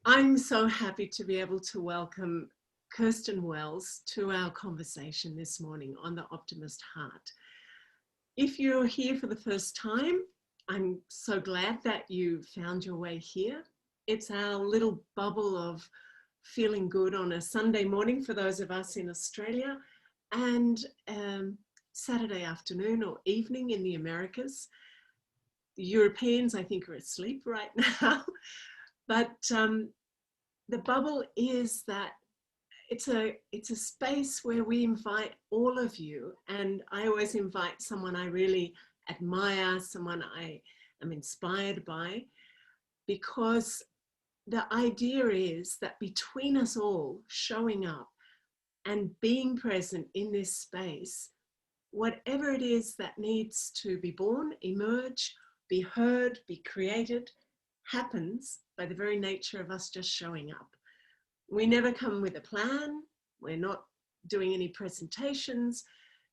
I'm so happy to be able to welcome Kirsten Welles to our conversation this morning on the Optimist Heart. If you're here for the first time, I'm so glad that you found your way here. It's our little bubble of feeling good on a Sunday morning for those of us in Australia, and Saturday afternoon or evening in the Americas. The Europeans, I think, are asleep right now. But the bubble is that it's a space where we invite all of you, and I always invite someone I really admire, someone I am inspired by, because the idea is that between us all showing up and being present in this space, whatever it is that needs to be born, emerge, be heard, be created, happens by the very nature of us just showing up. We never come with a plan. We're not doing any presentations.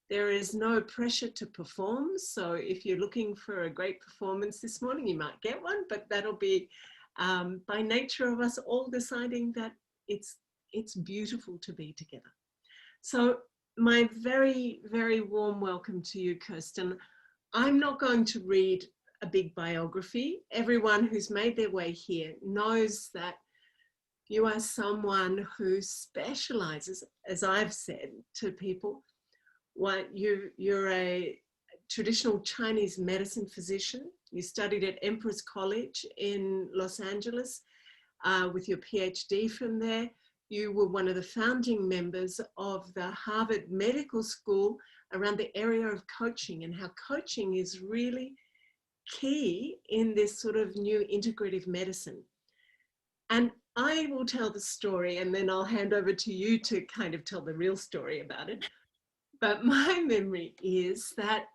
There is no pressure to perform. So if you're looking for a great performance this morning, you might get one, but that'll be by nature of us all deciding that it's beautiful to be together. So my very, very warm welcome to you, Kirsten. I'm not going to read a big biography. Everyone who's made their way here knows that you are someone who specializes, as I've said to people, you're a traditional Chinese medicine physician. You studied at Emperor's College in Los Angeles with your PhD from there. You were one of the founding members of the Harvard Medical School around the area of coaching, and how coaching is really key in this sort of new integrative medicine. And I will tell the story, and then I'll hand over to you to kind of tell the real story about it. But my memory is that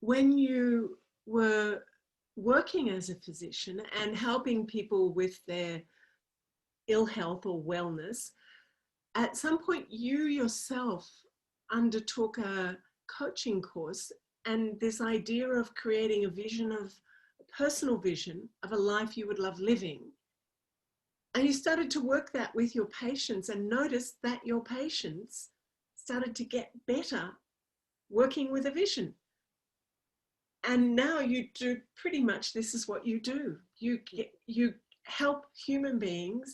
when you were working as a physician and helping people with their ill health or wellness, at some point you yourself undertook a coaching course, and this idea of creating a personal vision of a life you would love living. And you started to work that with your patients and noticed that your patients started to get better working with a vision. And now you do pretty much, this is what you do. You help human beings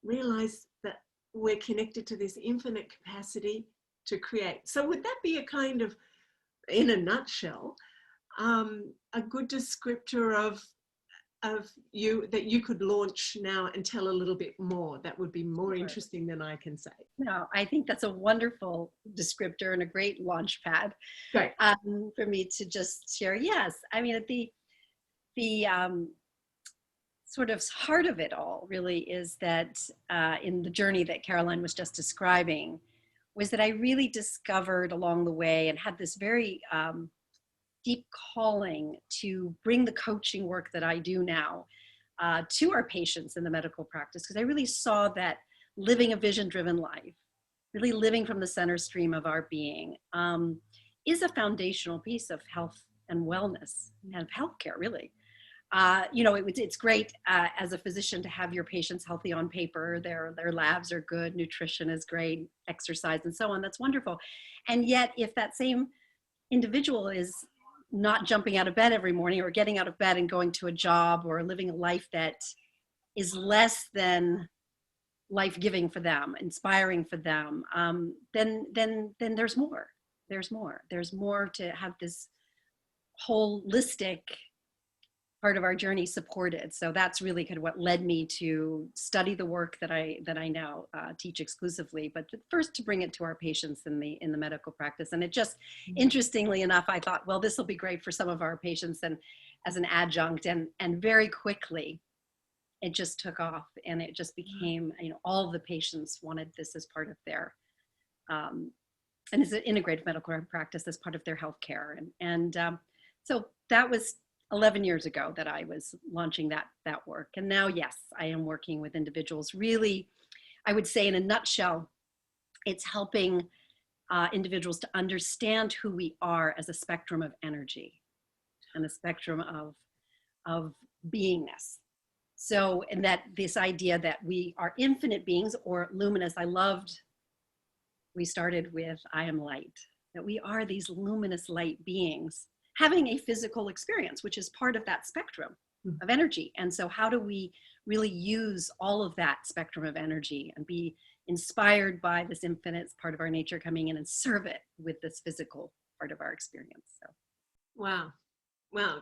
realize that we're connected to this infinite capacity to create. So would that be a kind of, in a nutshell, a good descriptor of you that you could launch now and tell a little bit more? That would be more interesting than I can say. No, I think that's a wonderful descriptor and a great launch pad for me to just share. Yes, I mean, the sort of heart of it all really is that in the journey that Caroline was just describing, was that I really discovered along the way and had this very deep calling to bring the coaching work that I do now to our patients in the medical practice, because I really saw that living a vision-driven life, really living from the center stream of our being, is a foundational piece of health and wellness and of healthcare, really. It's great as a physician to have your patients healthy on paper. Their labs are good, nutrition is great, exercise and so on. That's wonderful. And yet, if that same individual is not jumping out of bed every morning or getting out of bed and going to a job or living a life that is less than life-giving for them, inspiring for them, then there's more. There's more to have this holistic part of our journey supported. So that's really kind of what led me to study the work that I now teach exclusively, but first to bring it to our patients in the medical practice. And it just, interestingly enough, I thought, well, this will be great for some of our patients and as an adjunct, and very quickly it just took off, and it just became, all of the patients wanted this as part of their and as an integrated medical practice as part of their healthcare. And so that was 11 years ago that I was launching that work. And now, yes, I am working with individuals. Really, I would say in a nutshell, it's helping individuals to understand who we are as a spectrum of energy and a spectrum of beingness. So, and that this idea that we are infinite beings or luminous, we started with I am light, that we are these luminous light beings having a physical experience, which is part of that spectrum of energy. And so how do we really use all of that spectrum of energy and be inspired by this infinite part of our nature coming in and serve it with this physical part of our experience? So, wow,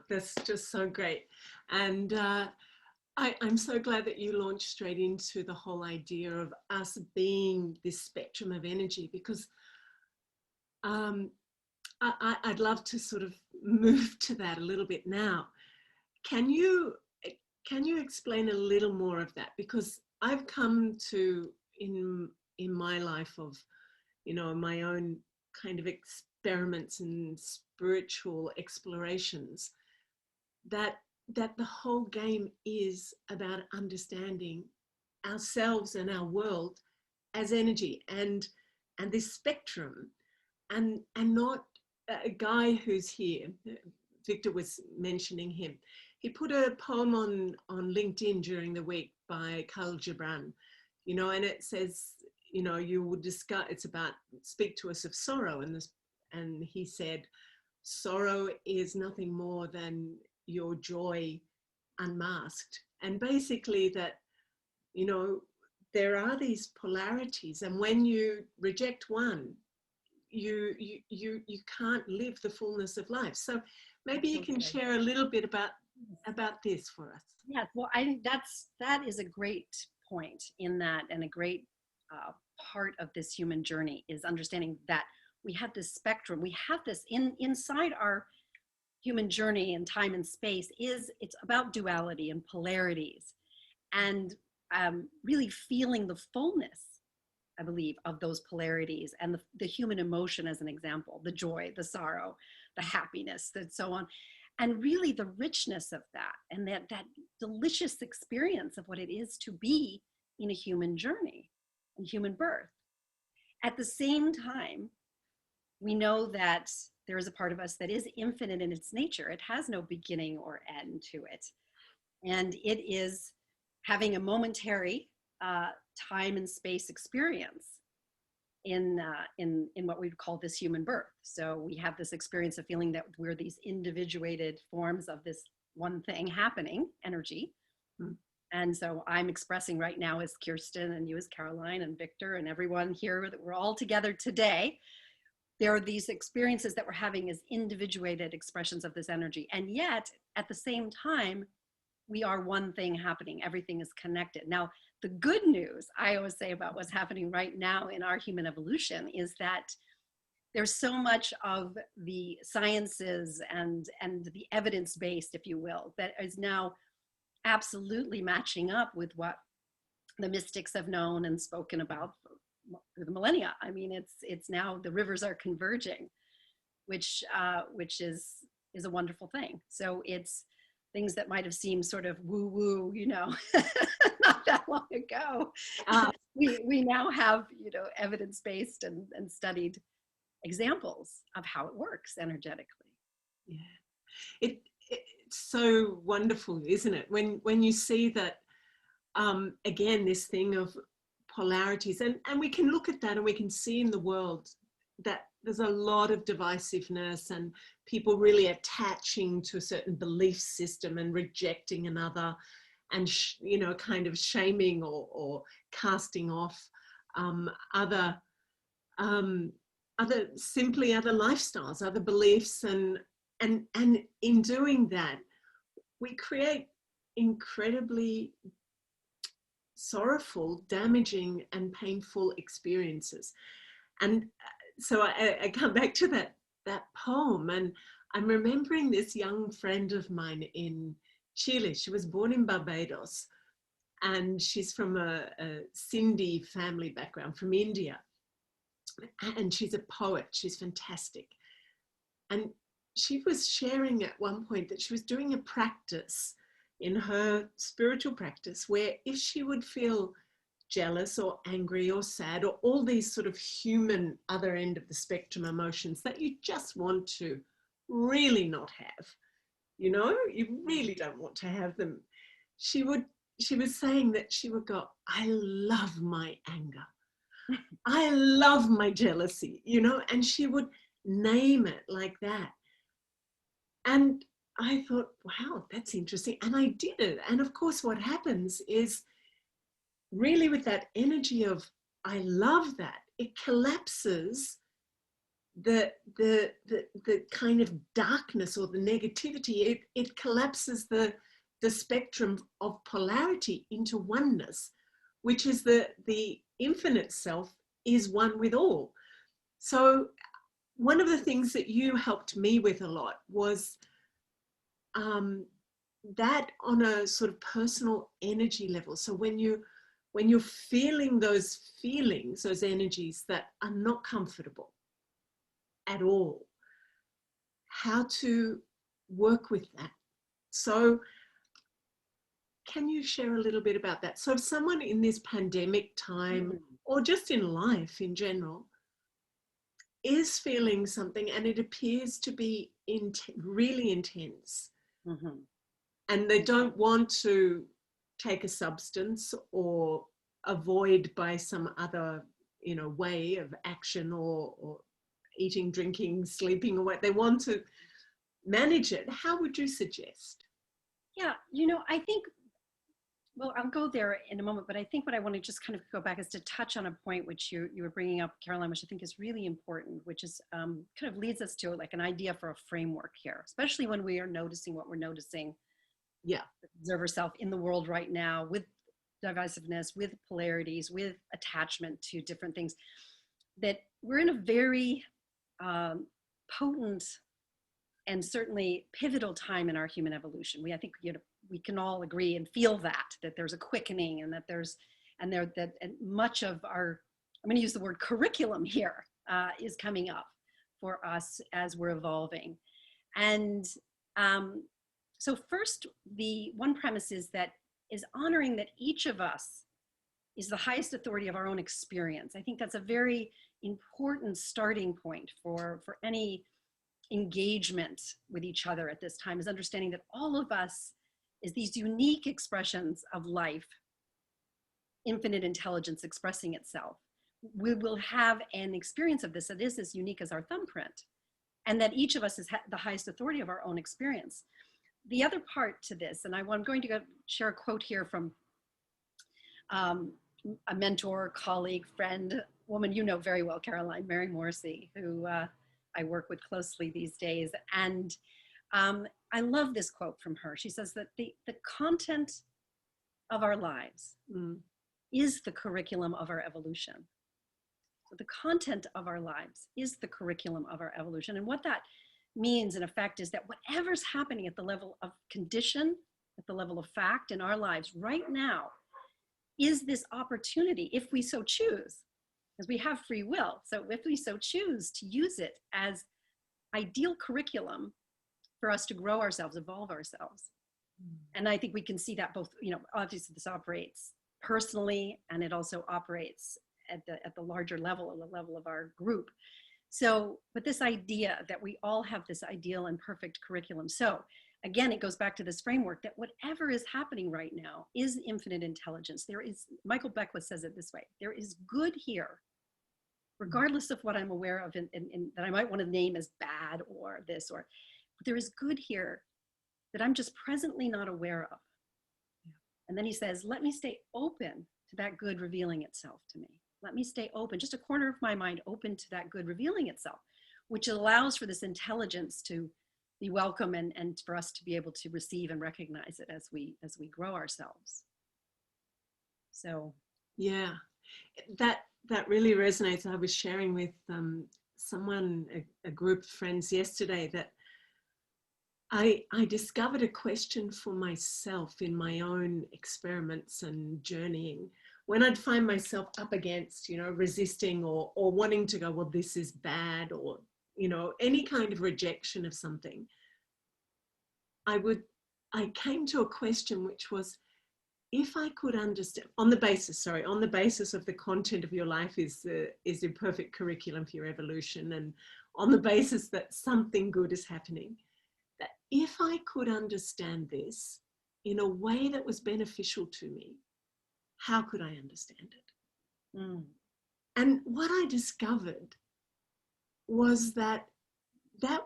that's just so great. And I'm so glad that you launched straight into the whole idea of us being this spectrum of energy, because I'd love to sort of move to that a little bit now. Can you explain a little more of that? Because I've come to, in my life of, my own kind of experiments and spiritual explorations, that the whole game is about understanding ourselves and our world as energy and this spectrum, and not a guy who's here. Victor was mentioning him. He put a poem on LinkedIn during the week by Khalil Gibran, and it says, you will discuss, it's about speak to us of sorrow, and he said, sorrow is nothing more than your joy unmasked. And basically that, there are these polarities, and when you reject one, you can't live the fullness of life. So maybe you can share a little bit about this for us. Yeah, well, I think that is a great point in that, and a great part of this human journey is understanding that we have this spectrum. We have this inside our human journey, and time and space it's about duality and polarities, and really feeling the fullness, I believe, of those polarities, and the human emotion as an example, the joy, the sorrow, the happiness, and so on. And really the richness of that, and that delicious experience of what it is to be in a human journey and human birth. At the same time, we know that there is a part of us that is infinite in its nature. It has no beginning or end to it. And it is having a momentary time and space experience in what we would call this human birth. So we have this experience of feeling that we're these individuated forms of this one thing happening, energy. Mm-hmm. And so I'm expressing right now as Kirsten, and you as Caroline, and Victor, and everyone here, that we're all together today. There are these experiences that we're having as individuated expressions of this energy. And yet, at the same time, we are one thing happening. Everything is connected. Now, the good news I always say about what's happening right now in our human evolution is that there's so much of the sciences and the evidence-based, if you will, that is now absolutely matching up with what the mystics have known and spoken about through the millennia. I mean, it's now the rivers are converging, which is a wonderful thing. So it's things that might have seemed sort of woo-woo, not that long ago. We now have, evidence-based and studied examples of how it works energetically. Yeah, it's so wonderful, isn't it? When you see that, again, this thing of polarities, and we can look at that and we can see in the world that there's a lot of divisiveness and people really attaching to a certain belief system and rejecting another, and kind of shaming or casting off other lifestyles, other beliefs, and in doing that we create incredibly sorrowful, damaging, and painful experiences. And so I come back to that poem, and I'm remembering this young friend of mine in Chile. She was born in Barbados, and she's from a Sindhi family background from India. And she's a poet. She's fantastic. And she was sharing at one point that she was doing a practice in her spiritual practice where if she would feel jealous or angry or sad or all these sort of human other end of the spectrum emotions that you just want to really not have, you really don't want to have them, she would she was saying that she would go, I love my anger. I love my jealousy, you know, and she would name it like that. And I thought, wow, that's interesting. And I did it. And of course, what happens is really with that energy of, I love that, it collapses the kind of darkness or the negativity. It collapses the spectrum of polarity into oneness, which is the infinite self is one with all. So one of the things that you helped me with a lot was that on a sort of personal energy level. So when you're feeling those feelings, those energies that are not comfortable at all, how to work with that. So can you share a little bit about that? So if someone in this pandemic time or just in life in general is feeling something and it appears to be really intense, and they don't want to take a substance or avoid by some other, you know, way of action or eating, drinking, sleeping, or what they want to manage it, how would you suggest? Yeah, you know, I think, well, I'll go there in a moment, but I think what I want to just kind of go back is to touch on a point which you were bringing up, Caroline, which I think is really important, which is kind of leads us to like an idea for a framework here, especially when we are noticing what we're noticing. Yeah, observer self in the world right now with divisiveness, with polarities, with attachment to different things, that we're in a very potent and certainly pivotal time in our human evolution. I think, you know, we can all agree and feel that there's a quickening and that and much of our, I'm going to use the word curriculum here, is coming up for us as we're evolving. And so first, the one premise is honoring that each of us is the highest authority of our own experience. I think that's a very important starting point for any engagement with each other at this time, is understanding that all of us is these unique expressions of life, infinite intelligence expressing itself. We will have an experience of this that is as unique as our thumbprint, and that each of us is the highest authority of our own experience. The other part to this, and I'm going to share a quote here from a mentor, colleague, friend, woman you know very well, Caroline, Mary Morrissey, who I work with closely these days. And I love this quote from her. She says that the content of our lives is the curriculum of our evolution. So the content of our lives is the curriculum of our evolution. And what that means in effect is that whatever's happening at the level of condition, at the level of fact in our lives right now, is this opportunity, if we so choose, because we have free will. So if we so choose to use it as ideal curriculum for us to grow ourselves, evolve ourselves. And I think we can see that both, you know, obviously this operates personally, and it also operates at the larger level, or the level of our group. So, but this idea that we all have this ideal and perfect curriculum. So again, it goes back to this framework that whatever is happening right now is infinite intelligence. There is, Michael Beckwith says it this way, there is good here, regardless of what I'm aware of and that I might want to name as bad or this, or, but there is good here that I'm just presently not aware of. And then he says, let me stay open to that good revealing itself to me. Let me stay open, just a corner of my mind open to that good revealing itself, which allows for this intelligence to be welcome and for us to be able to receive and recognize it as we grow ourselves. So yeah, that really resonates. I was sharing with someone, a group of friends yesterday, that I discovered a question for myself in my own experiments and journeying. When I'd find myself up against, you know, resisting or wanting to go, well, this is bad, or, you know, any kind of rejection of something, I came to a question which was, if I could understand, on the basis of the content of your life is a perfect curriculum for your evolution, and on the basis that something good is happening, that if I could understand this, in a way that was beneficial to me, how could I understand it? Mm. And what I discovered was that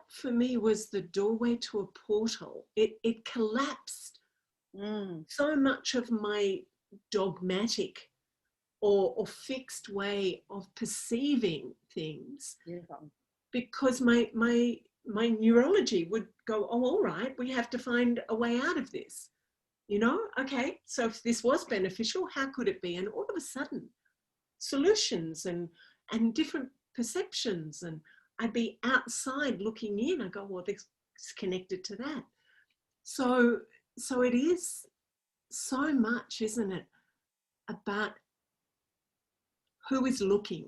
for me was the doorway to a portal. It collapsed so much of my dogmatic or fixed way of perceiving things. Beautiful. Because my neurology would go, oh, all right, we have to find a way out of this. You know, okay, so if this was beneficial, how could it be? And all of a sudden, solutions and different perceptions, and I'd be outside looking in. I go, well, this is connected to that. So it is so much, isn't it, about who is looking,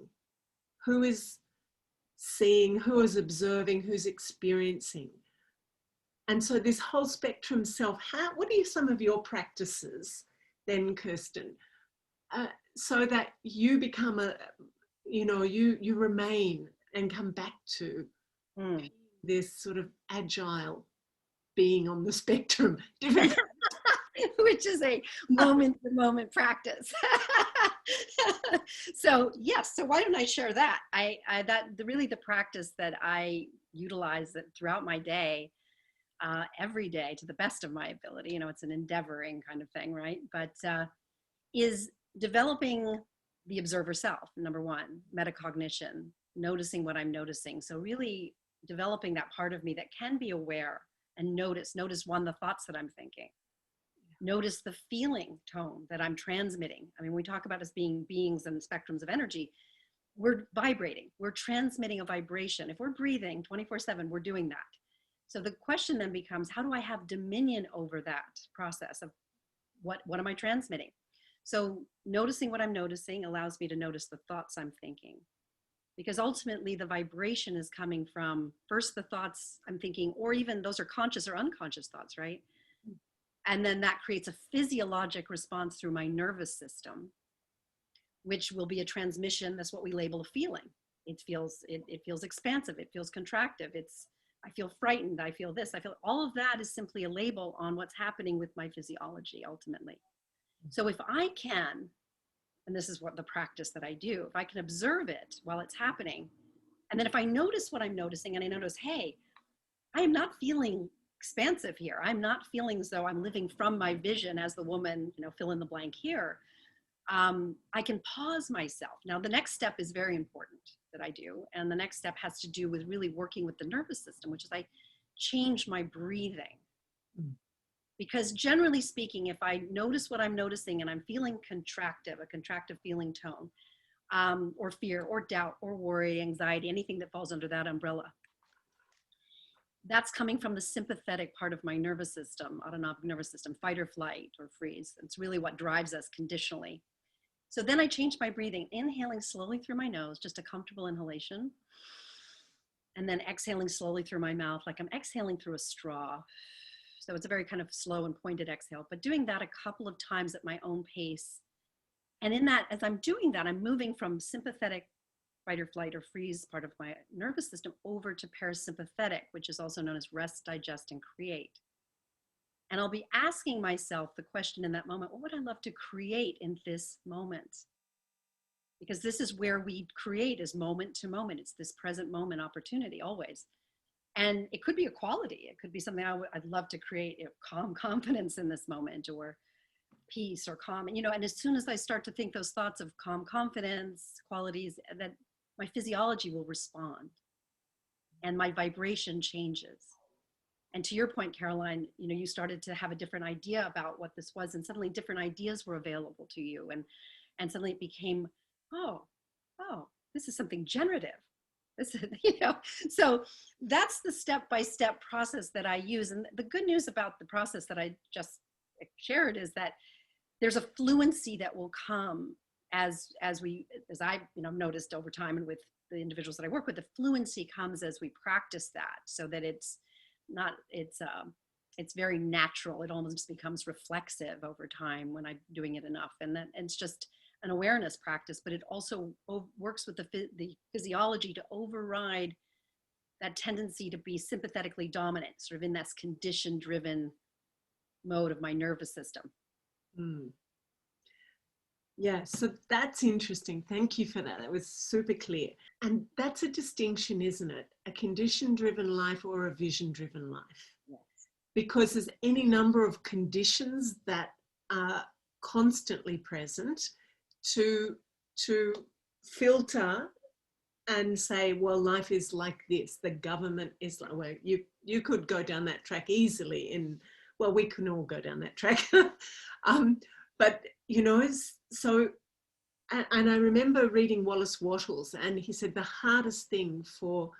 who is seeing, who is observing, who's experiencing. And so this whole spectrum self, what are some of your practices then, Kirsten, so that you become you remain and come back to this sort of agile being on the spectrum, which is a moment-to-moment practice. So yes, so why don't I share that? Really the practice that I utilize throughout my day, every day to the best of my ability. You know, it's an endeavoring kind of thing, right? But is developing the observer self, number one, metacognition, noticing what I'm noticing. So really developing that part of me that can be aware and notice one, the thoughts that I'm thinking. Notice the feeling tone that I'm transmitting. I mean, we talk about us being beings and spectrums of energy. We're vibrating. We're transmitting a vibration. If we're breathing 24/7, we're doing that. So the question then becomes, how do I have dominion over that process of what am I transmitting? So noticing what I'm noticing allows me to notice the thoughts I'm thinking. Because ultimately the vibration is coming from first the thoughts I'm thinking, or even those are conscious or unconscious thoughts, right? And then that creates a physiologic response through my nervous system, which will be a transmission. That's what we label a feeling. It feels expansive. It feels contractive. I feel frightened. I feel this. I feel all of that is simply a label on what's happening with my physiology ultimately. So if I can, and this is what the practice that I do, if I can observe it while it's happening, and then if I notice what I'm noticing and I notice, hey, I am not feeling expansive here. I'm not feeling as though I'm living from my vision as the woman, fill in the blank here. I can pause myself. Now, the next step is very important that I do. And the next step has to do with really working with the nervous system, which is I change my breathing. Because generally speaking, if I notice what I'm noticing and I'm feeling a contractive feeling tone, or fear or doubt or worry, anxiety, anything that falls under that umbrella, that's coming from the sympathetic part of my nervous system, autonomic nervous system, fight or flight or freeze. It's really what drives us conditionally. So then I change my breathing, inhaling slowly through my nose, just a comfortable inhalation. And then exhaling slowly through my mouth, like I'm exhaling through a straw. So it's a very kind of slow and pointed exhale, but doing that a couple of times at my own pace. And in that, as I'm doing that, I'm moving from sympathetic fight or flight or freeze part of my nervous system over to parasympathetic, which is also known as rest, digest, and create. And I'll be asking myself the question in that moment, what would I love to create in this moment? Because this is where we create, is moment to moment. It's this present moment opportunity always. And it could be a quality. It could be something I'd love to create, calm confidence in this moment, or peace or calm. And as soon as I start to think those thoughts of calm confidence qualities, that my physiology will respond and my vibration changes. And to your point, Caroline, you started to have a different idea about what this was, and suddenly different ideas were available to you. And suddenly it became, oh, this is something generative. This is, so that's the step-by-step process that I use. And the good news about the process that I just shared is that there's a fluency that will come as I've noticed over time, and with the individuals that I work with, the fluency comes as we practice that, so that it's very natural. It almost becomes reflexive over time when I'm doing it enough. And it's just an awareness practice, but it also works with the physiology to override that tendency to be sympathetically dominant, sort of in that condition-driven mode of my nervous system. Mm. Yeah, so that's interesting. Thank you for that. That was super clear. And that's a distinction, isn't it? A condition-driven life or a vision-driven life. Yes. Because there's any number of conditions that are constantly present to filter and say, well, life is like this. The government is like, well, you could go down that track easily. Well, we can all go down that track. But, you know, so, and I remember reading Wallace Wattles, and he said the hardest thing for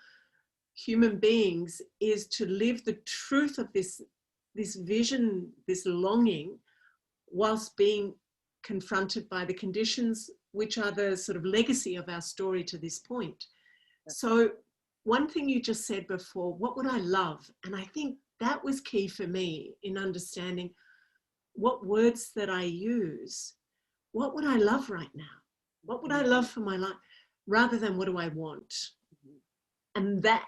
human beings is to live the truth of this vision, this longing, whilst being confronted by the conditions which are the sort of legacy of our story to this point. So one thing you just said before, what would I love? And I think that was key for me in understanding what words that I use. What would I love right now? What would I love for my life? Rather than what do I want? And that,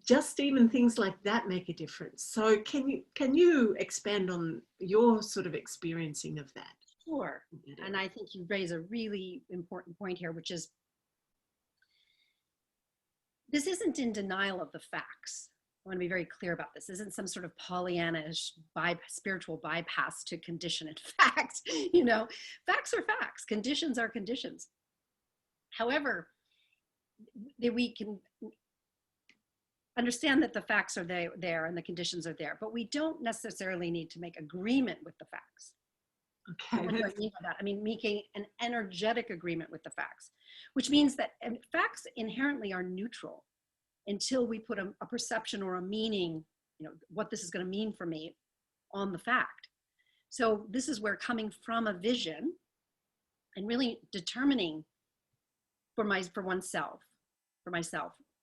just even things like that make a difference. So can you expand on your sort of experiencing of that? Sure. And I think you raise a really important point here, which is this isn't in denial of the facts. I want to be very clear about this. This isn't some sort of Pollyanna-ish spiritual bypass to condition and fact. You know, facts are facts. Conditions are conditions. However, we can understand that the facts are there and the conditions are there, but we don't necessarily need to make agreement with the facts. Okay. What do I mean by that? I mean, making an energetic agreement with the facts, which means that facts inherently are neutral until we put a perception or a meaning, you know, what this is going to mean for me on the fact. So this is where coming from a vision and really determining for myself,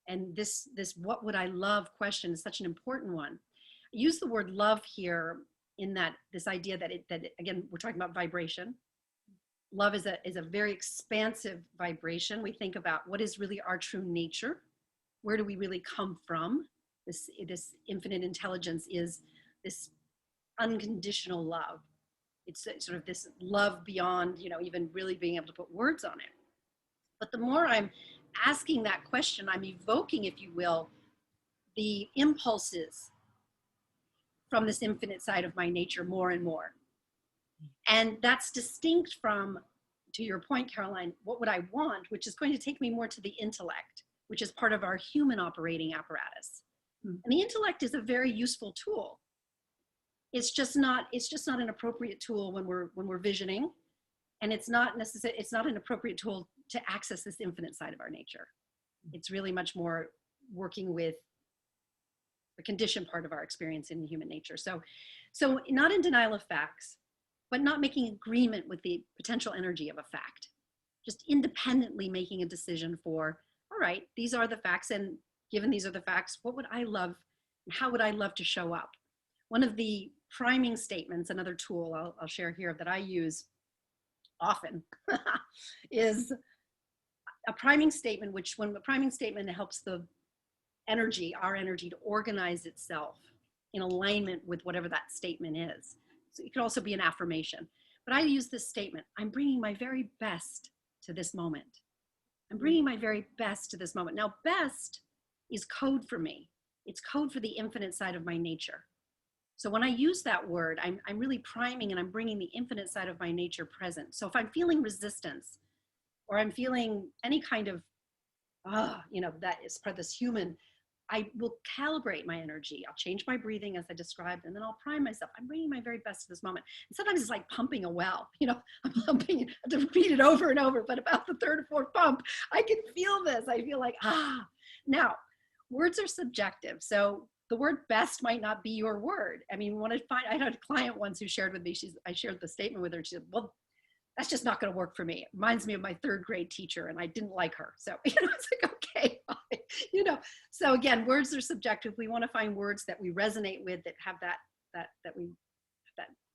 and this what would I love question is such an important one. I use the word love here in that this idea that again, we're talking about vibration. Love is a very expansive vibration. We think about what is really our true nature. Where do we really come from? This infinite intelligence is this unconditional love. It's sort of this love beyond, you know, even really being able to put words on it. But the more I'm asking that question, I'm evoking, if you will, the impulses from this infinite side of my nature more and more. And that's distinct from, to your point, Caroline, what would I want, which is going to take me more to the intellect, which is part of our human operating apparatus. And the intellect is a very useful tool. It's just not an appropriate tool when we're visioning, and it's not an appropriate tool to access this infinite side of our nature. It's really much more working with the conditioned part of our experience in human nature. So not in denial of facts, but not making agreement with the potential energy of a fact. Just independently making a decision for, all right, these are the facts, and given these are the facts, what would I love, and how would I love to show up? One of the priming statements, another tool I'll share here that I use often, is a priming statement, when the priming statement helps the energy, our energy, to organize itself in alignment with whatever that statement is. So it could also be an affirmation. But I use this statement: I'm bringing my very best to this moment. I'm bringing my very best to this moment. Now, best is code for me. It's code for the infinite side of my nature. So when I use that word, I'm really priming, and I'm bringing the infinite side of my nature present. So if I'm feeling resistance, or I'm feeling any kind of, that is part of this human, I will calibrate my energy. I'll change my breathing as I described, and then I'll prime myself. I'm bringing my very best to this moment. And sometimes it's like pumping a well. You know, I'm pumping, I have to repeat it over and over, but about the third or fourth pump, I can feel this. I feel like, Now, words are subjective. So the word best might not be your word. I mean, I had a client once who shared with me, I shared the statement with her. She said, well, that's just not going to work for me. It reminds me of my third grade teacher, and I didn't like her. So, it's like, okay, fine. So again, words are subjective. We want to find words that we resonate with, that have that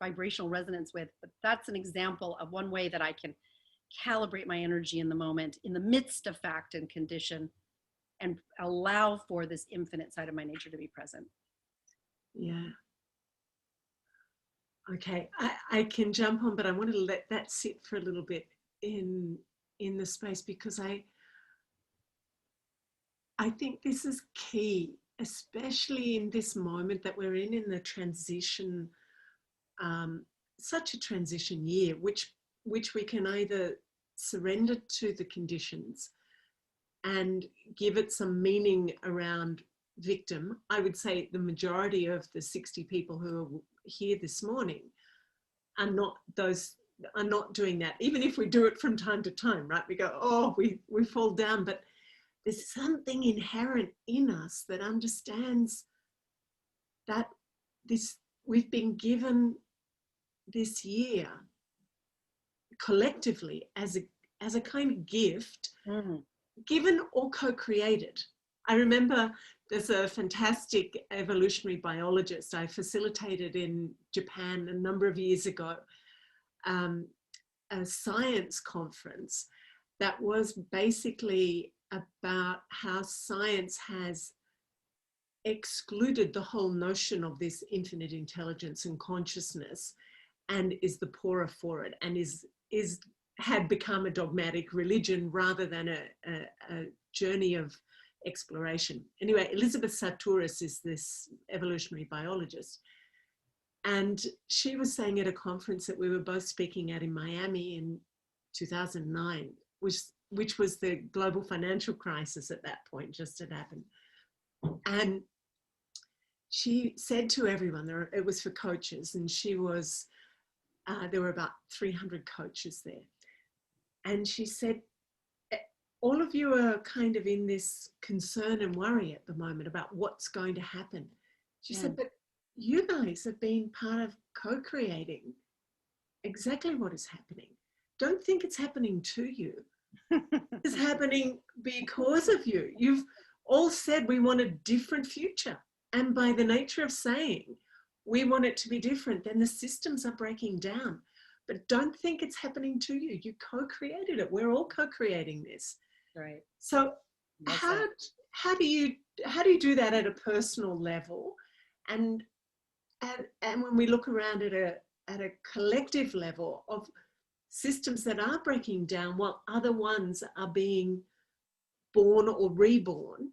vibrational resonance with. But that's an example of one way that I can calibrate my energy in the moment, in the midst of fact and condition, and allow for this infinite side of my nature to be present. Yeah. Okay, I can jump on, but I want to let that sit for a little bit in the space, because I think this is key, especially in this moment that we're in the transition, such a transition year, which we can either surrender to the conditions and give it some meaning around victim. I would say the majority of the 60 people who are here this morning are not doing that. Even if we do it from time to time, right? We go, oh, we fall down, but there's something inherent in us that understands that we've been given this year collectively as a kind of gift, given or co-created. I remember there's a fantastic evolutionary biologist I facilitated in Japan a number of years ago, a science conference that was basically about how science has excluded the whole notion of this infinite intelligence and consciousness, and is the poorer for it, and had become a dogmatic religion rather than a journey of exploration. Anyway, Elizabeth Sartorius is this evolutionary biologist, and she was saying at a conference that we were both speaking at in Miami in 2009, which was the global financial crisis at that point, just had happened. And she said to everyone, it was for coaches, and there were about 300 coaches there. And she said, all of you are kind of in this concern and worry at the moment about what's going to happen. She said, but you guys have been part of co-creating exactly what is happening. Don't think it's happening to you. It's happening because of you. You've all said we want a different future. And by the nature of saying we want it to be different, then the systems are breaking down. But don't think it's happening to you. You co-created it. We're all co-creating this. Right. So how do you do that at a personal level? And when we look around at a collective level of systems that are breaking down while other ones are being born or reborn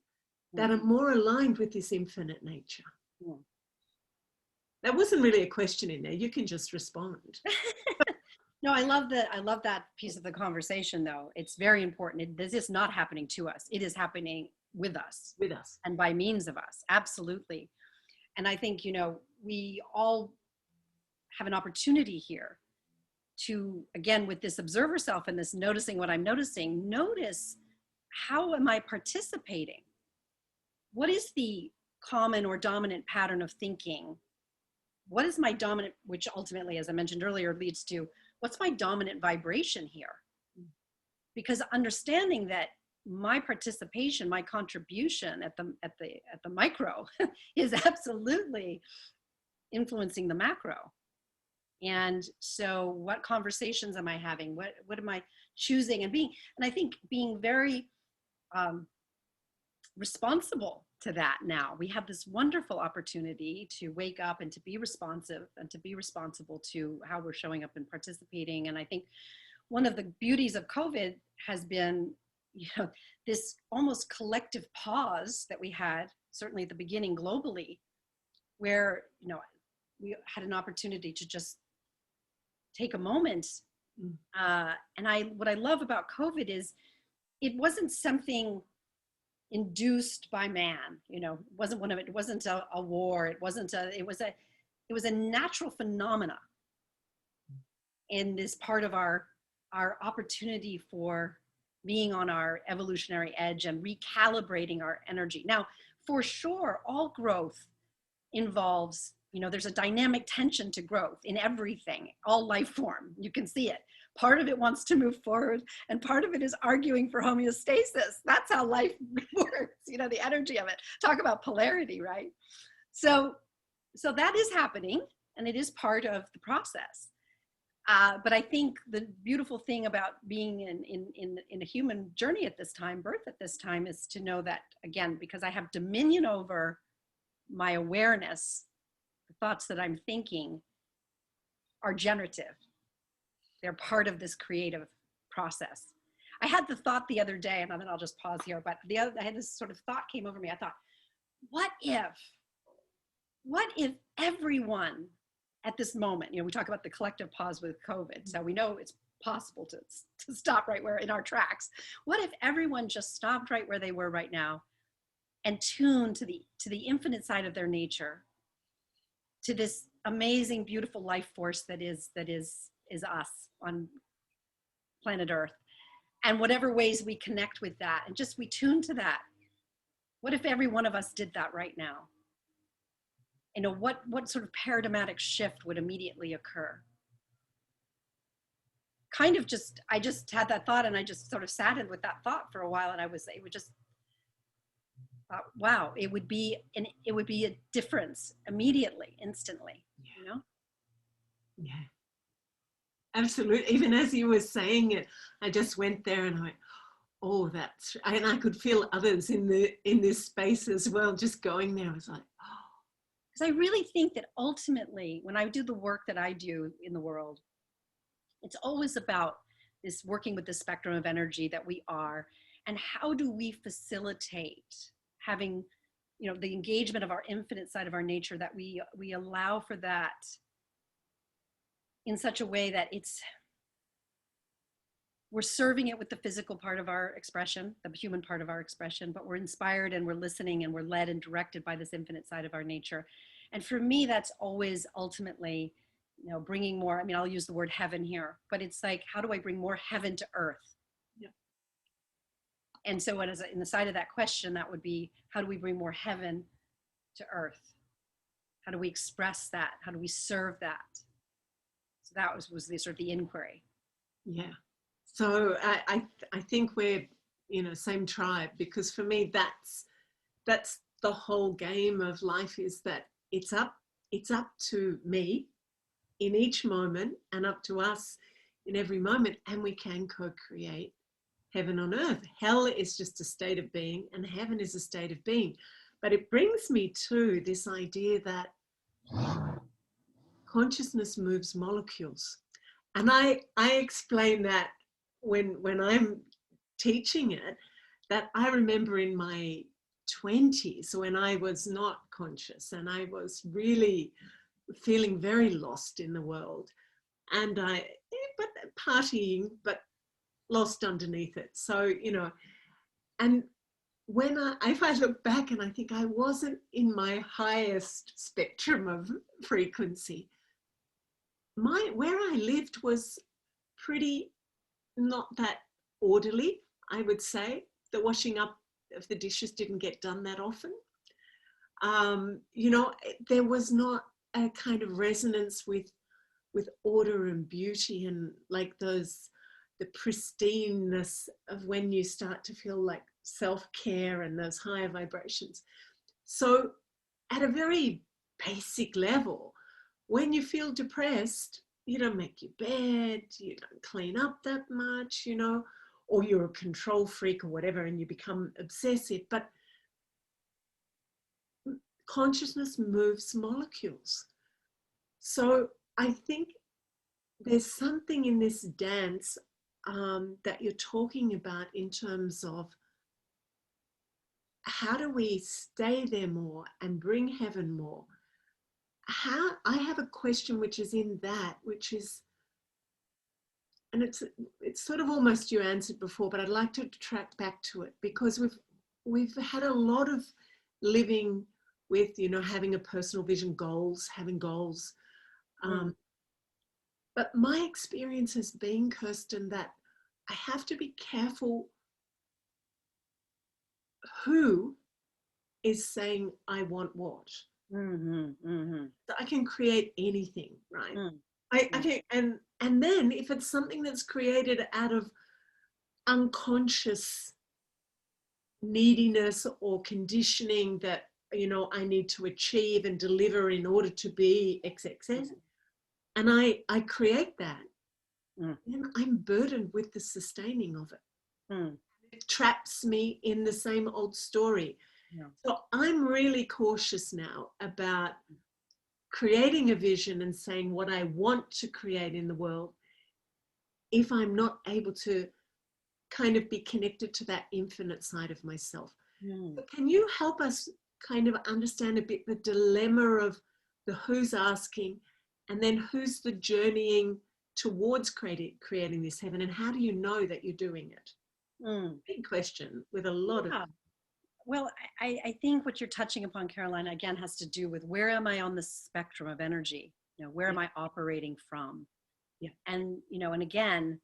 that are more aligned with this infinite nature. That wasn't really a question in there. You can just respond. No, I love that piece of the conversation, though. It's very important. This is not happening to us. It is happening with us. With us. And by means of us. Absolutely. And I think, we all have an opportunity here to, again, with this observer self and this noticing what I'm noticing, notice, how am I participating? What is the common or dominant pattern of thinking? What is my dominant, which ultimately, as I mentioned earlier, leads to, what's my dominant vibration here? Because understanding that my participation, my contribution at the micro is absolutely influencing the macro. And so what conversations am I having? What am I choosing and being? And I think being very responsible to that now. We have this wonderful opportunity to wake up and to be responsive and to be responsible to how we're showing up and participating. And I think one of the beauties of COVID has been, this almost collective pause that we had, certainly at the beginning globally, where, we had an opportunity to just take a moment. And what I love about COVID is it wasn't something induced by man, it wasn't it wasn't a war. It was a natural phenomena. And this part of our opportunity for being on our evolutionary edge and recalibrating our energy. Now, for sure, all growth involves, there's a dynamic tension to growth in everything, all life form. You can see it. Part of it wants to move forward, and part of it is arguing for homeostasis. That's how life works, the energy of it. Talk about polarity, right? So that is happening, and it is part of the process. But I think the beautiful thing about being in a human journey at this time, birth at this time, is to know that, again, because I have dominion over my awareness, the thoughts that I'm thinking, are generative. They're part of this creative process. I had the thought the other day, and then I'll just pause here, but I had this sort of thought came over me. I thought, what if everyone at this moment, we talk about the collective pause with COVID, so we know it's possible to stop right where in our tracks. What if everyone just stopped right where they were right now and tuned to the infinite side of their nature, to this amazing, beautiful life force that is us on planet Earth, and whatever ways we connect with that, and just we tune to that. What if every one of us did that right now? What sort of paradigmatic shift would immediately occur? I just had that thought, and I just sort of sat in with that thought for a while, and wow, it would be a difference immediately, instantly, Yeah, absolutely. Even as you were saying it, I just went there and I went, oh, and I could feel others in this space as well, just going there. I was like, oh. Because I really think that ultimately, when I do the work that I do in the world, it's always about this working with the spectrum of energy that we are, and how do we facilitate having, the engagement of our infinite side of our nature, that we allow for that in such a way that we're serving it with the physical part of our expression, the human part of our expression, but we're inspired and we're listening and we're led and directed by this infinite side of our nature. And for me, that's always ultimately, bringing more, I'll use the word heaven here, but it's like, how do I bring more heaven to earth? Yeah. And so in the side of that question, that would be, how do we bring more heaven to earth? How do we express that? How do we serve that? So that was the sort of the inquiry. Yeah. So I think we're, same tribe, because for me, that's the whole game of life, is that it's up to me in each moment, and up to us in every moment, and we can co-create heaven on earth. Hell is just a state of being, and heaven is a state of being. But it brings me to this idea that consciousness moves molecules. And I explain that when I'm teaching it, that I remember in my 20s, when I was not conscious and I was really feeling very lost in the world, and but partying, but lost underneath it. So, and if I look back and I think I wasn't in my highest spectrum of frequency, where I lived was pretty not that orderly, I would say. The washing up of the dishes didn't get done that often. There was not a kind of resonance with order and beauty, and like the pristineness of when you start to feel like self-care and those higher vibrations. So at a very basic level, when you feel depressed, you don't make your bed, you don't clean up that much, or you're a control freak or whatever, and you become obsessive. But consciousness moves molecules. So I think there's something in this dance that you're talking about, in terms of how do we stay there more and bring heaven more. I have a question which is in that, which is, and it's sort of almost you answered before, but I'd like to track back to it, because we've had a lot of living with, having a personal vision, having goals. But my experience has been, Kirsten, that I have to be careful who is saying I want what. So I can create anything, right? I can, and then if it's something that's created out of unconscious neediness or conditioning that, I need to achieve and deliver in order to be XXX, and I create that, then I'm burdened with the sustaining of it. It traps me in the same old story. So I'm really cautious now about creating a vision and saying what I want to create in the world, if I'm not able to kind of be connected to that infinite side of myself. But can you help us kind of understand a bit the dilemma of the who's asking and then who's the journeying towards creating this heaven, and how do you know that you're doing it? Big question with a lot of. Well, I think what you're touching upon, Carolina, again, has to do with where am I on the spectrum of energy? You know, where am I operating from? Yeah. And, you know, and again,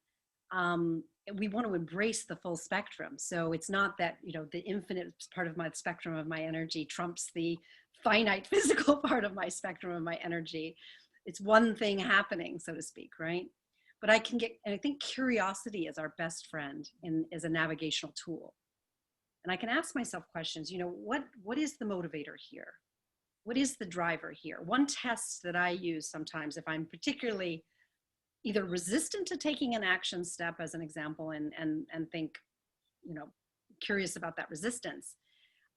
we want to embrace the full spectrum. So it's not that, you know, the infinite part of my spectrum of my energy trumps the finite physical part of my spectrum of my energy. It's one thing happening, so to speak, right? But I think curiosity is our best friend as a navigational tool. And I can ask myself questions, you know, what is the motivator here? What is the driver here? One test that I use sometimes if I'm particularly either resistant to taking an action step, as an example, and think, you know, curious about that resistance.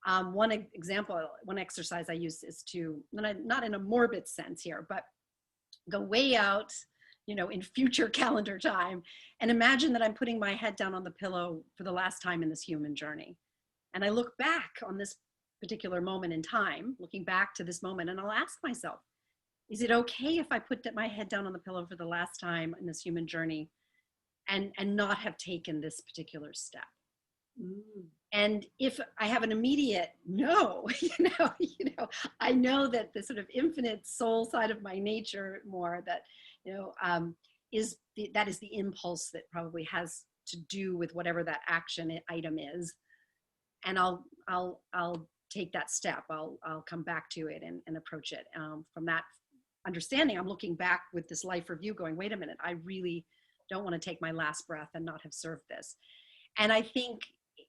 One example, one exercise I use is to, not in a morbid sense here, but go way out, you know, in future calendar time and imagine that I'm putting my head down on the pillow for the last time in this human journey. And I look back on this particular moment in time, looking back to this moment, and I'll ask myself, is it okay if I put my head down on the pillow for the last time in this human journey and not have taken this particular step? And if I have an immediate no, you know, I know that the sort of infinite soul side of my nature more that, you know, that is the impulse that probably has to do with whatever that action item is. And I'll take that step. I'll come back to it and approach it from that understanding. I'm looking back with this life review going, wait a minute, I really don't want to take my last breath and not have served this. And I think,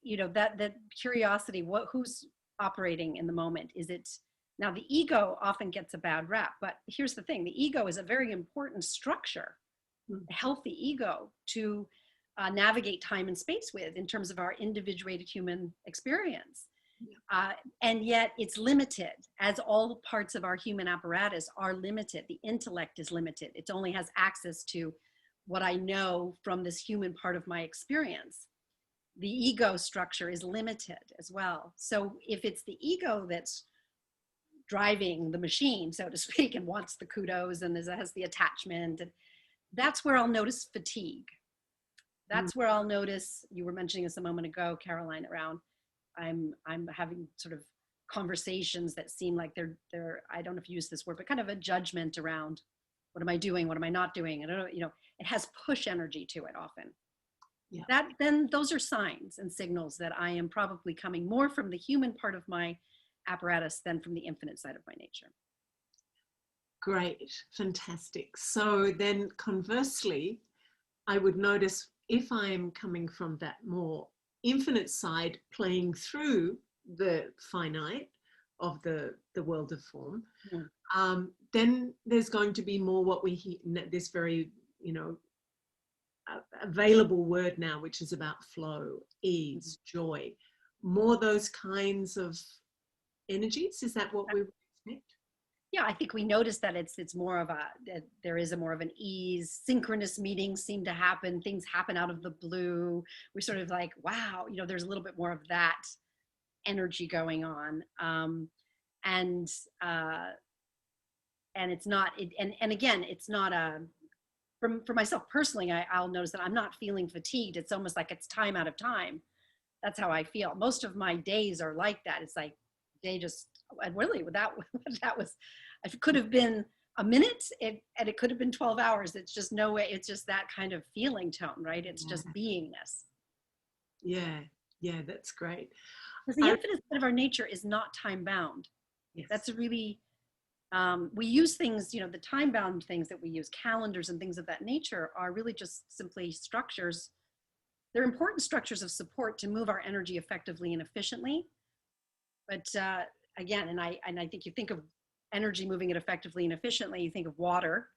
you know, that curiosity, who's operating in the moment? Is it, now the ego often gets a bad rap, but here's the thing, the ego is a very important structure, a healthy ego to navigate time and space with in terms of our individuated human experience. And yet it's limited, as all parts of our human apparatus are limited. The intellect is limited. It only has access to what I know from this human part of my experience. The ego structure is limited as well. So if it's the ego that's driving the machine, so to speak, and wants the kudos and has the attachment, that's where I'll notice fatigue. That's where I'll notice, you were mentioning this a moment ago, Caroline, around I'm having sort of conversations that seem like they're I don't know if you use this word, but kind of a judgment around what am I doing? What am I not doing? I don't know, you know, it has push energy to it often. Yeah. Then those are signs and signals that I am probably coming more from the human part of my apparatus than from the infinite side of my nature. Great, fantastic. So then conversely, I would notice if I'm coming from that more infinite side playing through the finite of the world of form, then there's going to be more what we hear, this very, you know, available word now, which is about flow, ease, joy, more those kinds of energies. Is that what we would expect? Yeah, I think we notice that it's more of there is more of an ease. Synchronous meetings seem to happen. Things happen out of the blue. We're sort of like, wow, you know, there's a little bit more of that energy going on. And it's not, and again, it's not for myself personally, I'll notice that I'm not feeling fatigued. It's almost like it's time out of time. That's how I feel. Most of my days are like that. It's like they just, and really that was, it could have been a minute and it could have been 12 hours. It's just no way. It's just that kind of feeling tone, right? It's just beingness. Yeah. Yeah. That's great. Because the infinite side of our nature is not time bound. Yes. That's a really, we use things, you know, the time bound things that we use, calendars and things of that nature are really just simply structures. They're important structures of support to move our energy effectively and efficiently. But again, and I think you think of energy moving it effectively and efficiently, you think of water,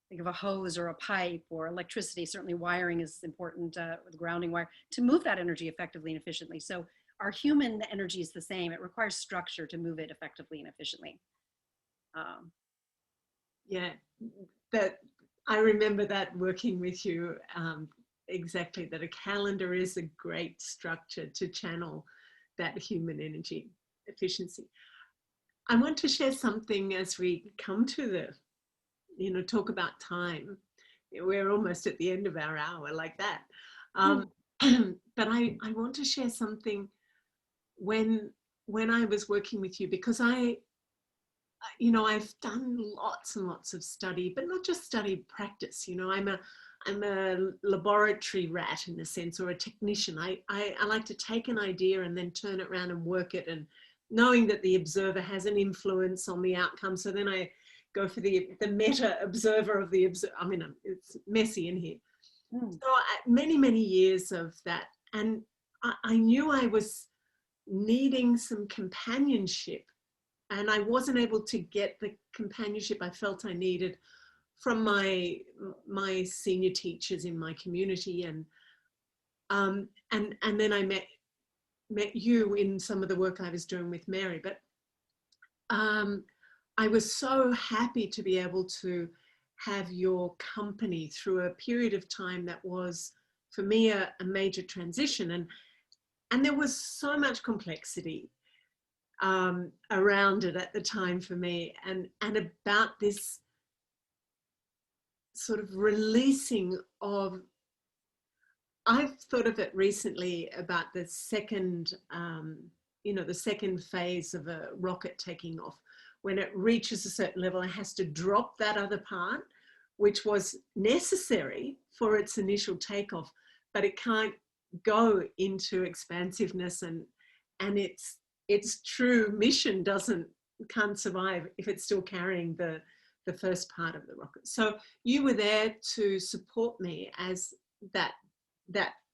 think of a hose or a pipe or electricity. Certainly wiring is important with grounding wire to move that energy effectively and efficiently. So our human energy is the same. It requires structure to move it effectively and efficiently. Yeah, that I remember that working with you, exactly, that a calendar is a great structure to channel that human energy efficiency. I want to share something as we come to the, talk about time. We're almost at the end of our hour like that. But I want to share something when I was working with you, because I've done lots and lots of study, but not just study, practice. I'm a laboratory rat in a sense, or a technician. I like to take an idea and then turn it around and work it, and knowing that the observer has an influence on the outcome. So then I go for the meta observer of the observer. I mean, it's messy in here. So many years of that. And I knew I was needing some companionship, and I wasn't able to get the companionship I felt I needed from my senior teachers in my community, and then I met you in some of the work I was doing with Mary. But I was so happy to be able to have your company through a period of time that was, for me, a major transition, and there was so much complexity around it at the time for me, and about this sort of releasing of, I've thought of it recently about the second, the second phase of a rocket taking off. When it reaches a certain level, it has to drop that other part, which was necessary for its initial takeoff, but it can't go into expansiveness, and its true mission can't survive if it's still carrying the first part of the rocket. So you were there to support me as that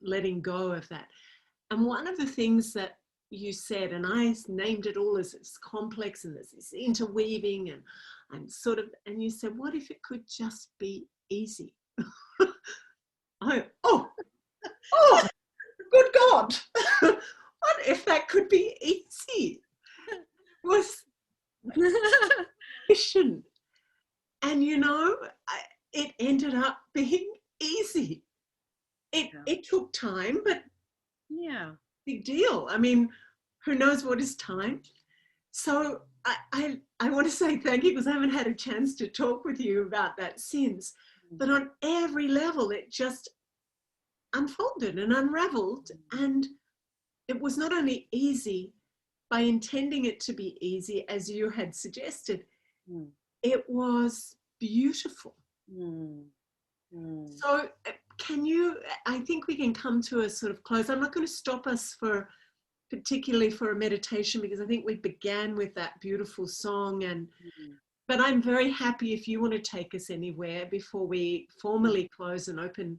letting go of that. And one of the things that you said, and I named it all as it's complex and there's this interweaving, and and you said, what if it could just be easy? Oh, good God. What if that could be easy? Was mission. And it ended up being easy. It took time, but big deal. I mean, who knows what is time? So I want to say thank you, because I haven't had a chance to talk with you about that since. But on every level, it just unfolded and unraveled. And it was not only easy by intending it to be easy, as you had suggested, it was beautiful. So I think we can come to a sort of close. I'm not going to stop us particularly for a meditation, because I think we began with that beautiful song, but I'm very happy if you want to take us anywhere before we formally close and open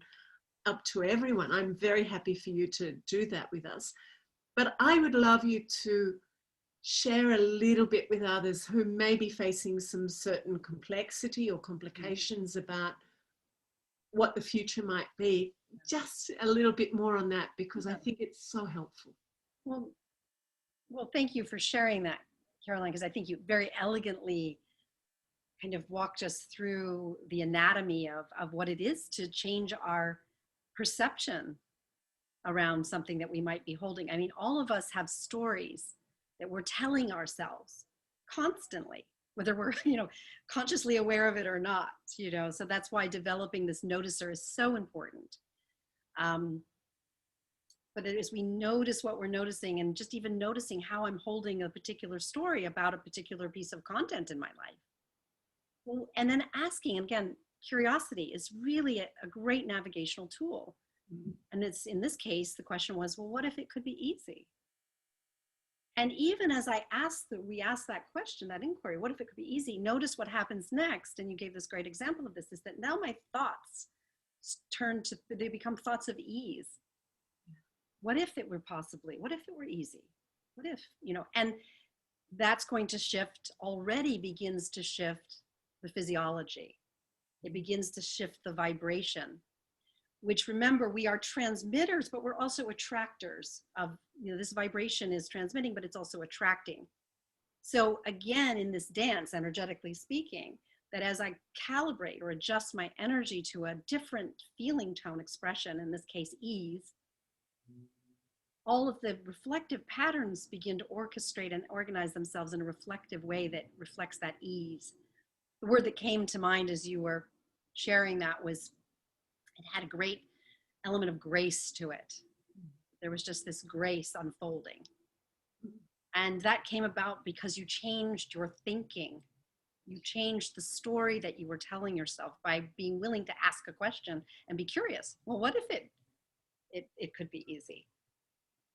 up to everyone. I'm very happy for you to do that with us. But I would love you to share a little bit with others who may be facing some certain complexity or complications about what the future might be. Just a little bit more on that, because I think it's so helpful. Well, thank you for sharing that, Caroline, because I think you very elegantly kind of walked us through the anatomy of what it is to change our perception around something that we might be holding. I mean, all of us have stories that we're telling ourselves constantly, whether we're, consciously aware of it or not, so that's why developing this noticer is so important. But as we notice what we're noticing, and just even noticing how I'm holding a particular story about a particular piece of content in my life. Well, and then asking, again, curiosity is really a great navigational tool. And it's, in this case, the question was, well, what if it could be easy? And even as we asked that question, that inquiry, what if it could be easy? Notice what happens next. And you gave this great example of this, is that now my thoughts they become thoughts of ease. What if it were what if it were easy? What if, and that's going to already begins to shift the physiology. It begins to shift the vibration, which, remember, we are transmitters, but we're also attractors of, this vibration is transmitting, but it's also attracting. So again, in this dance, energetically speaking, that as I calibrate or adjust my energy to a different feeling tone expression, in this case, ease, all of the reflective patterns begin to orchestrate and organize themselves in a reflective way that reflects that ease. The word that came to mind as you were sharing that was, it had a great element of grace to it. There was just this grace unfolding. And that came about because you changed your thinking. You changed the story that you were telling yourself by being willing to ask a question and be curious. Well, what if it could be easy?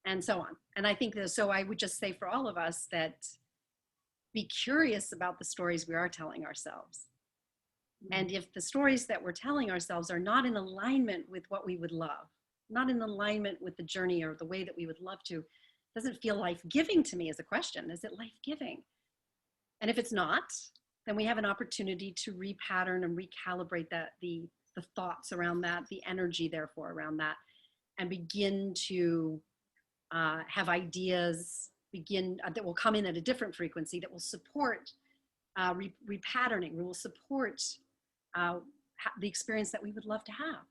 And so on. And I think that, so I would just say for all of us that be curious about the stories we are telling ourselves. And if the stories that we're telling ourselves are not in alignment with what we would love, not in alignment with the journey or the way that we would love to, doesn't feel life-giving to me as a question. Is it life-giving? And if it's not, then we have an opportunity to repattern and recalibrate that, the thoughts around that, the energy therefore around that, and begin to have ideas that will come in at a different frequency that will support repatterning, will support the experience that we would love to have.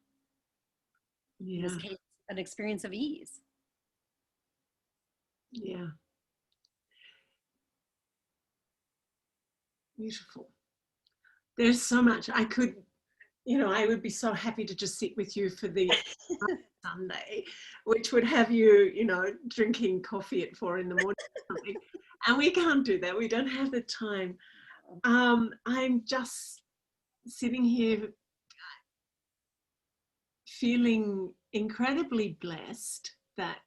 Yeah. In this case, an experience of ease. Yeah. Beautiful. There's so much I could, I would be so happy to just sit with you for the Sunday, which would have you, drinking coffee at 4 a.m. or something. And we can't do that. We don't have the time. I'm just sitting here feeling incredibly blessed that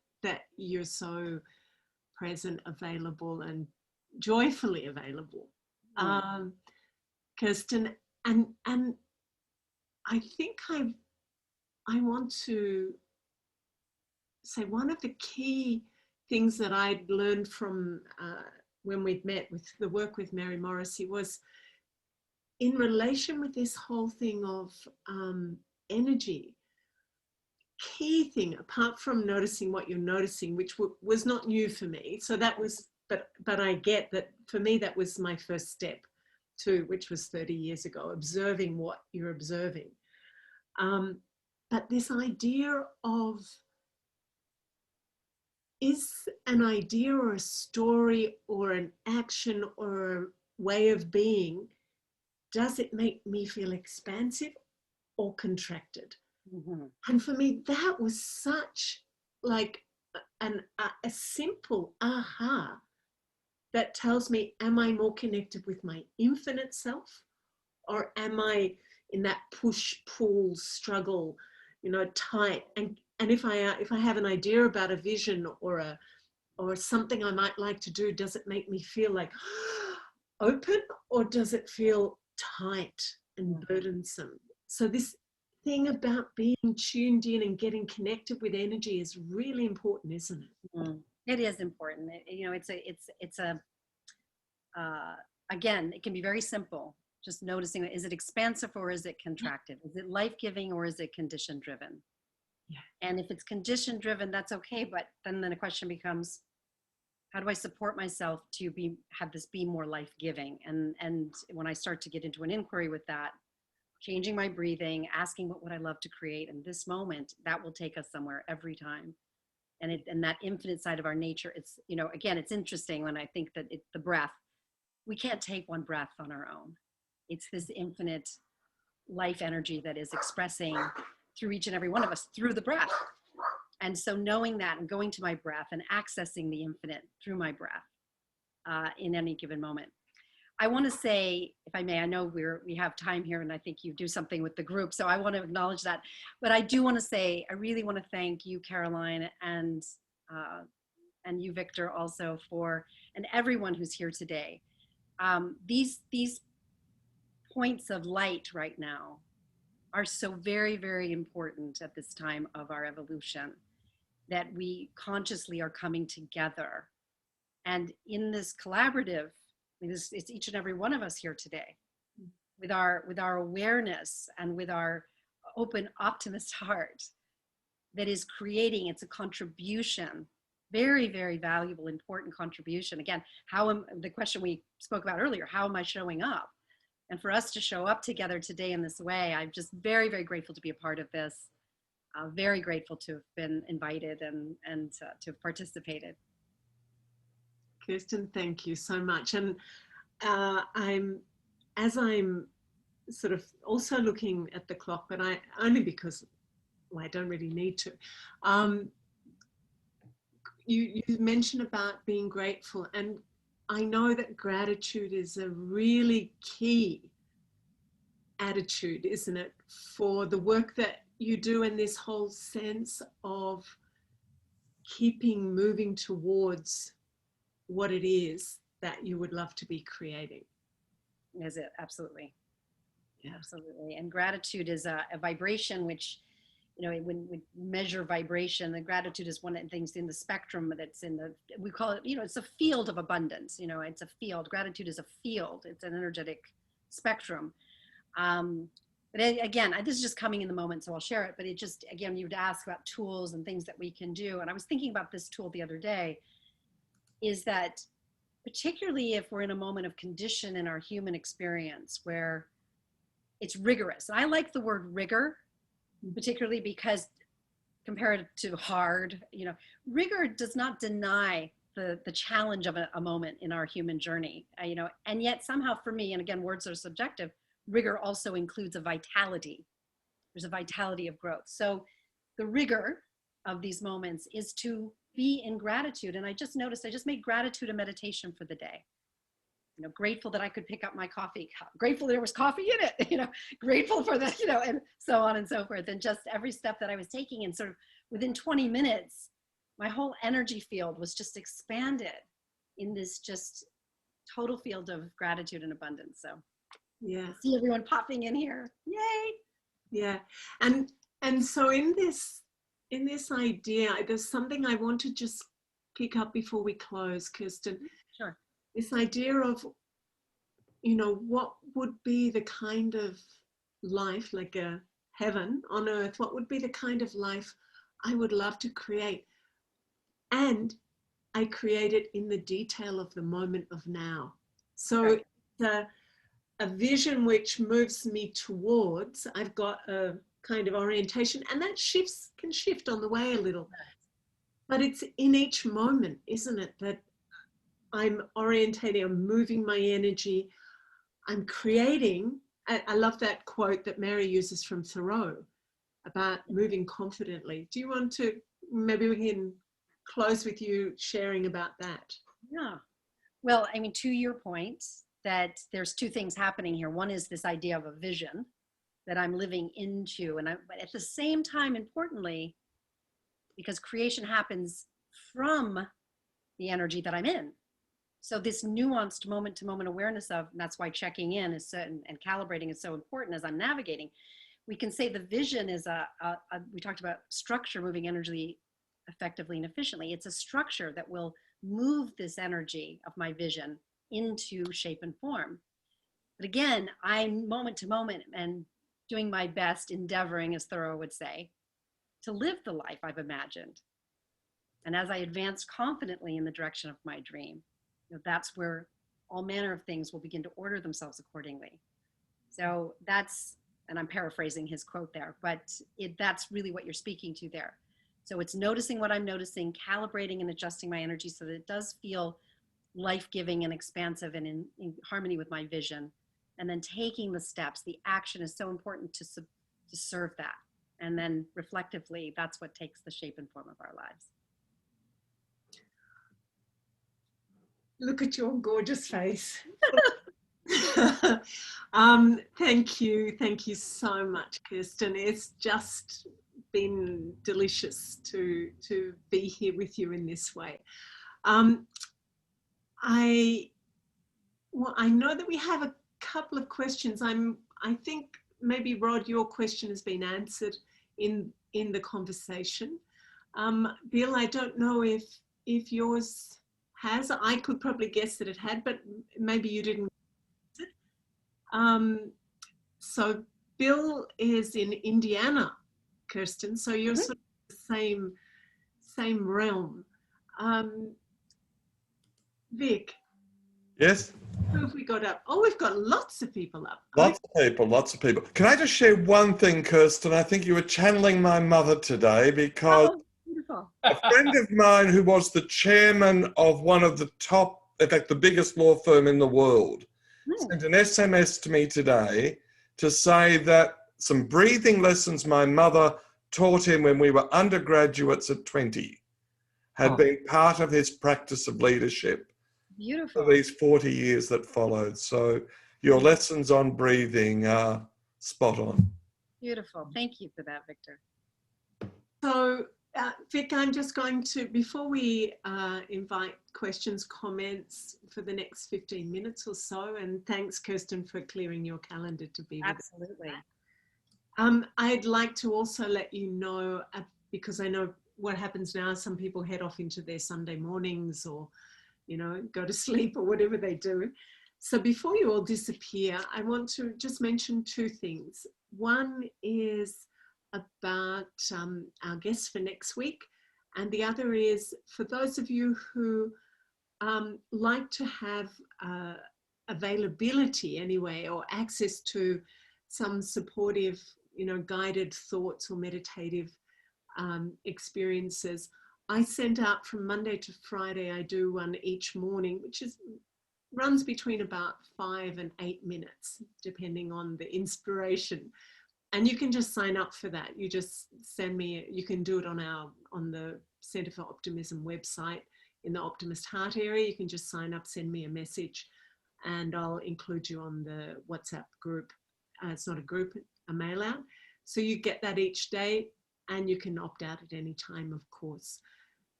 you're so present, available, and joyfully available, Kirsten. And I think I want to say one of the key things that I'd learned from when we'd met with the work with Mary Morrissey was in relation with this whole thing of energy. Key thing, apart from noticing what you're noticing, which was not new for me. So that was, but I get that for me, that was my first step too, which was 30 years ago, observing what you're observing. But this idea of, is an idea or a story or an action or a way of being, does it make me feel expansive or contracted? Mm-hmm. And for me, that was such like a simple aha that tells me, am I more connected with my infinite self, or am I in that push, pull, struggle, tight? And if I have an idea about a vision or something I might like to do, does it make me feel like open, or does it feel tight and burdensome? So this thing about being tuned in and getting connected with energy is really important, isn't it? Mm-hmm. It is important. Again, it can be very simple. Just noticing, is it expansive or is it contracted? Is it life-giving or is it condition-driven? Yeah. And if it's condition-driven, that's okay. But then the question becomes, how do I support myself to have this be more life-giving? And when I start to get into an inquiry with that, changing my breathing, asking what would I love to create in this moment, that will take us somewhere every time. And that infinite side of our nature, it's, again, it's interesting when I think that the breath, we can't take one breath on our own. It's this infinite life energy that is expressing through each and every one of us through the breath. And so knowing that and going to my breath and accessing the infinite through my breath in any given moment. I want to say, if I may, I know we have time here and I think you do something with the group, so I want to acknowledge that. But I do want to say, I really want to thank you, Caroline, and you, Victor, also and everyone who's here today. These points of light right now are so very, very important at this time of our evolution, that we consciously are coming together. And in this collaborative, it's each and every one of us here today, with our awareness and with our open optimist heart, that is creating, it's a contribution, very, very valuable, important contribution. Again, the question we spoke about earlier, how am I showing up? And for us to show up together today in this way, I'm just very, very grateful to be a part of this. Very grateful to have been invited and to have participated. Kirsten, thank you so much. And I'm sort of also looking at the clock, but only because I don't really need to. You mentioned about being grateful, and I know that gratitude is a really key attitude, isn't it, for the work that you do, and this whole sense of keeping moving towards what it is that you would love to be creating. Is it? Absolutely. Yeah. Absolutely. And gratitude is a vibration, which, when we measure vibration, the gratitude is one of the things in the spectrum that's we call it, it's a field of abundance. It's a field. Gratitude is a field. It's an energetic spectrum. But again, this is just coming in the moment, so I'll share it. But it just, again, you would ask about tools and things that we can do. And I was thinking about this tool the other day, is that particularly if we're in a moment of condition in our human experience where it's rigorous. And I like the word rigor, particularly because compared to hard, rigor does not deny the challenge of a moment in our human journey, and yet somehow for me, and again, words are subjective, rigor also includes a vitality. There's a vitality of growth. So the rigor of these moments is to be in gratitude. And I just noticed, I just made gratitude a meditation for the day. Grateful that I could pick up my coffee cup, grateful there was coffee in it, grateful for that, and so on and so forth. And just every step that I was taking, and sort of within 20 minutes, my whole energy field was just expanded in this just total field of gratitude and abundance. So yeah, I see everyone popping in here. Yay. Yeah. And so in this idea, there's something I want to just pick up before we close, Kirsten. Sure. This idea of, what would be the kind of life, like a heaven on earth, what would be the kind of life I would love to create? And I create it in the detail of the moment of now. So right. It's a vision which moves me towards, I've got a kind of orientation, and that can shift on the way a little. But it's in each moment, isn't it, that I'm orientating, I'm moving my energy, I'm creating. I love that quote that Mary uses from Thoreau about moving confidently. Do you want to, maybe we can close with you sharing about that? Yeah. Well, to your point, that there's two things happening here. One is this idea of a vision that I'm living into. But at the same time, importantly, because creation happens from the energy that I'm in. So this nuanced moment-to-moment awareness of, and that's why checking in is and calibrating is so important as I'm navigating. We can say the vision is we talked about structure, moving energy effectively and efficiently. It's a structure that will move this energy of my vision into shape and form. But again, I'm moment to moment and doing my best, endeavoring, as Thoreau would say, to live the life I've imagined. And as I advance confidently in the direction of my dream, that's where all manner of things will begin to order themselves accordingly. So that's, and I'm paraphrasing his quote there, but that's really what you're speaking to there. So it's noticing what I'm noticing, calibrating and adjusting my energy so that it does feel life-giving and expansive and in harmony with my vision. And then taking the steps, the action is so important to serve that. And then reflectively, that's what takes the shape and form of our lives. Look at your gorgeous face. Thank you so much, Kirsten. It's just been delicious to be here with you in this way. I know that we have a couple of questions. I think maybe Rod, your question has been answered in the conversation. Bill, I don't know if yours has. I could probably guess that it had, but maybe you didn't. So Bill is in Indiana, Kirsten. So you're sort of the same realm. Vic. Yes? Who have we got up? Oh, we've got lots of people up. Lots of people, lots of people. Can I just share one thing, Kirsten? I think you were channeling my mother today, because beautiful. a friend of mine who was the chairman of one of the top, in fact, the biggest law firm in the world, sent an SMS to me today to say that some breathing lessons my mother taught him when we were undergraduates at 20 had been part of his practice of leadership. Beautiful. For these 40 years that followed. So your lessons on breathing are spot on. Beautiful. Thank you for that, Victor. So, Vic, I'm just going to, before we invite questions, comments for the next 15 minutes or so, and thanks, Kirsten, for clearing your calendar to be with us. Absolutely. I'd like to also let you know, because I know what happens now, some people head off into their Sunday mornings or, you know, go to sleep or whatever they do. So before you all disappear, I want to just mention two things. One is about our guests for next week. And the other is for those of you who like to have availability anyway, or access to some supportive, you know, guided thoughts or meditative experiences. I send out from Monday to Friday, I do one each morning, which runs between about 5 and 8 minutes, depending on the inspiration. And you can just sign up for that. You just send me, you can do it on the Center for Optimism website in the Optimist Heart area. You can just sign up, send me a message, and I'll include you on the WhatsApp group. It's not a group, a mail out. So you get that each day, and you can opt out at any time, of course.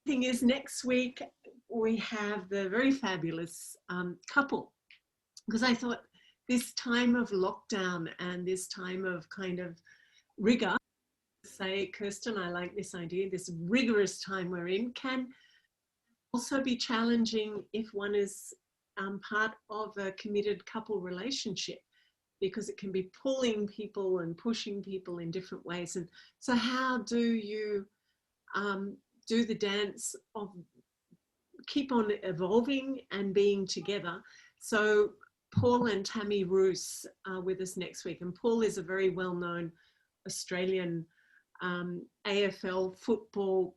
The thing is, next week we have the very fabulous couple, because I thought this time of lockdown and this time of kind of rigor, say, Kirsten, I like this idea, this rigorous time we're in can also be challenging if one is part of a committed couple relationship, because it can be pulling people and pushing people in different ways. And so how do you do the dance of keep on evolving and being together? So Paul and Tammy Roos are with us next week. And Paul is a very well-known Australian AFL football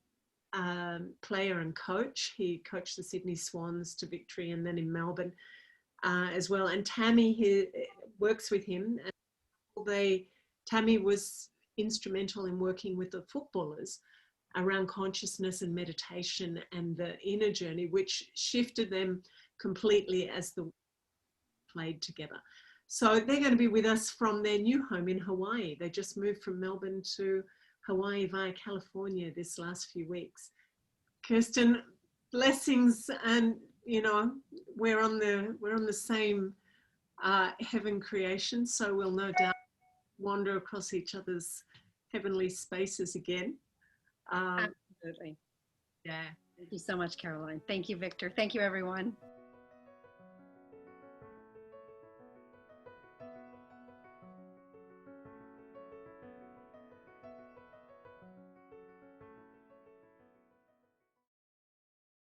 player and coach. He coached the Sydney Swans to victory and then in Melbourne as well. And Tammy works with him. And Tammy was instrumental in working with the footballers around consciousness and meditation and the inner journey, which shifted them completely as the played together. So they're going to be with us from their new home in Hawaii. They just moved from Melbourne to Hawaii via California this last few weeks. Kirsten, blessings, and you know we're on the same heaven creation, so we'll no doubt wander across each other's heavenly spaces again. Absolutely. Yeah. Thank you so much, Caroline. Thank you, Victor. Thank you, everyone.